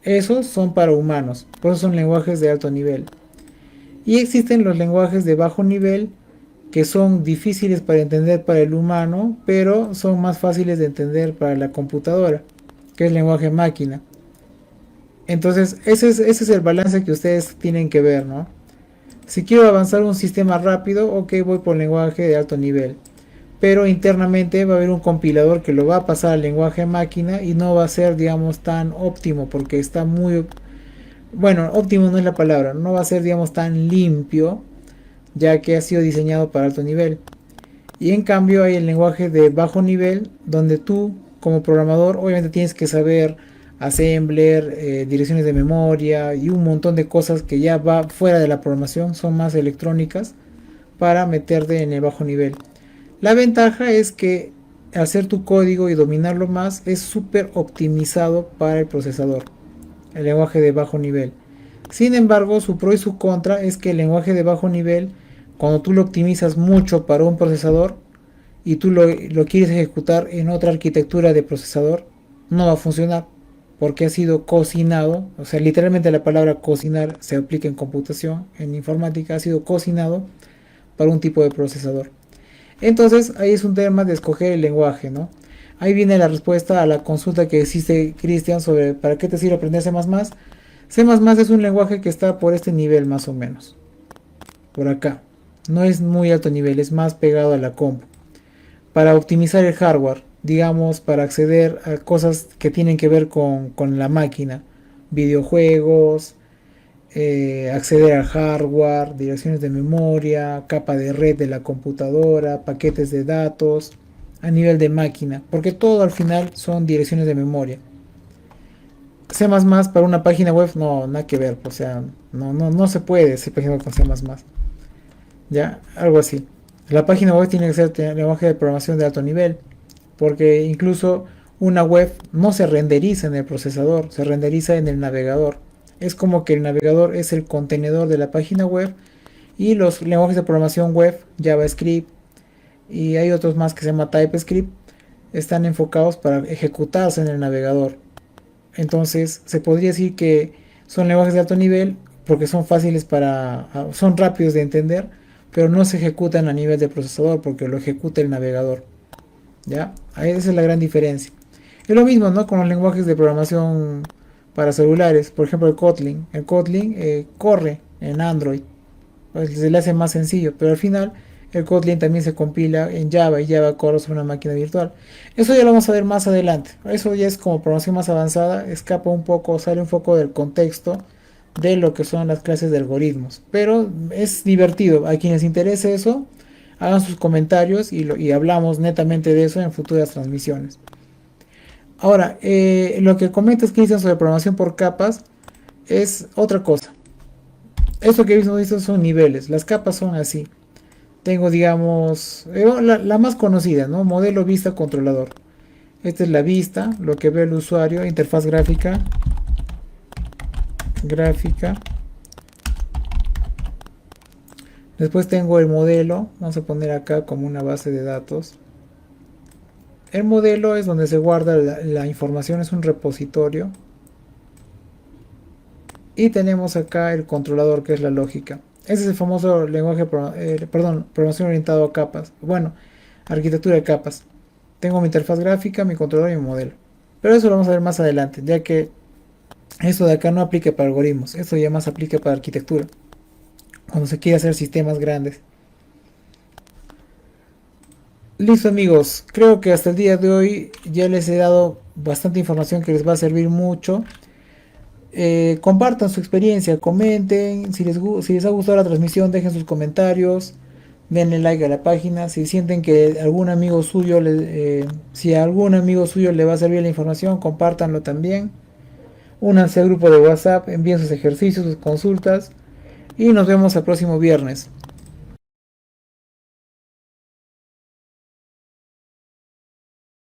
Esos son para humanos, por eso son lenguajes de alto nivel. Y existen los lenguajes de bajo nivel que son difíciles para entender para el humano, pero son más fáciles de entender para la computadora, que es lenguaje máquina. Entonces, ese es el balance que ustedes tienen que ver, ¿no? Si quiero avanzar un sistema rápido, ok, voy por lenguaje de alto nivel. Pero internamente va a haber un compilador que lo va a pasar al lenguaje máquina y no va a ser, digamos, tan óptimo porque está muy... Bueno, óptimo no es la palabra, no va a ser, digamos, tan limpio, ya que ha sido diseñado para alto nivel. Y en cambio hay el lenguaje de bajo nivel, donde tú, como programador, obviamente tienes que saber assembler, direcciones de memoria y un montón de cosas que ya va fuera de la programación, son más electrónicas, para meterte en el bajo nivel. La ventaja es que hacer tu código y dominarlo más es súper optimizado para el procesador, el lenguaje de bajo nivel. Sin embargo, su pro y su contra es que el lenguaje de bajo nivel, cuando tú lo optimizas mucho para un procesador y tú lo quieres ejecutar en otra arquitectura de procesador, no va a funcionar porque ha sido cocinado. O sea, literalmente la palabra cocinar se aplica en computación, en informática, ha sido cocinado para un tipo de procesador. Entonces ahí es un tema de escoger el lenguaje, ¿no? Ahí viene la respuesta a la consulta que hiciste, Cristian, sobre para qué te sirve aprender C++. C++ es un lenguaje que está por este nivel más o menos. por acá. No es muy alto nivel, es más pegado a la compu. Para optimizar el hardware, digamos, para acceder a cosas que tienen que ver con la máquina, videojuegos, acceder al hardware, direcciones de memoria, capa de red de la computadora, paquetes de datos, a nivel de máquina, porque todo al final son direcciones de memoria. C++ para una página web, no, nada que ver, o sea, no se puede hacer página web con C++, ya, algo así. La página web tiene que ser lenguaje de programación de alto nivel, porque incluso una web no se renderiza en el procesador, se renderiza en el navegador. Es como que el navegador es el contenedor de la página web y los lenguajes de programación web, JavaScript y hay otros más que se llama TypeScript, están enfocados para ejecutarse en el navegador. Entonces se podría decir que son lenguajes de alto nivel porque son fáciles son rápidos de entender, pero no se ejecutan a nivel de procesador porque lo ejecuta el navegador. ¿Ya? Ahí esa es la gran diferencia. Es lo mismo, ¿no? Con los lenguajes de programación para celulares, por ejemplo el Kotlin. El Kotlin corre en Android, pues se le hace más sencillo, pero al final el Kotlin también se compila en Java y Java corre sobre una máquina virtual. Eso ya lo vamos a ver más adelante. Eso ya es como programación más avanzada, escapa un poco, sale un poco del contexto de lo que son las clases de algoritmos. Pero es divertido. A quienes interese eso, hagan sus comentarios y hablamos netamente de eso en futuras transmisiones. Ahora, lo que comentas que dicen sobre programación por capas es otra cosa. Esto que visto son niveles, las capas son así. Tengo, digamos, la más conocida, ¿no? Modelo vista controlador. Esta es la vista, lo que ve el usuario, interfaz gráfica. Después tengo el modelo, vamos a poner acá como una base de datos. El modelo es donde se guarda la información, es un repositorio. Y tenemos acá el controlador, que es la lógica. Ese es el famoso lenguaje, programación orientado a capas. Bueno, arquitectura de capas. Tengo mi interfaz gráfica, mi controlador y mi modelo. Pero eso lo vamos a ver más adelante, ya que esto de acá no aplica para algoritmos. Esto ya más aplica para arquitectura, cuando se quiere hacer sistemas grandes. Listo amigos, creo que hasta el día de hoy ya les he dado bastante información que les va a servir mucho. Compartan su experiencia, comenten, si les ha gustado la transmisión dejen sus comentarios, denle like a la página, si sienten que algún amigo suyo si a algún amigo suyo le va a servir la información, compártanlo también, únanse al grupo de WhatsApp, envíen sus ejercicios, sus consultas y nos vemos el próximo viernes.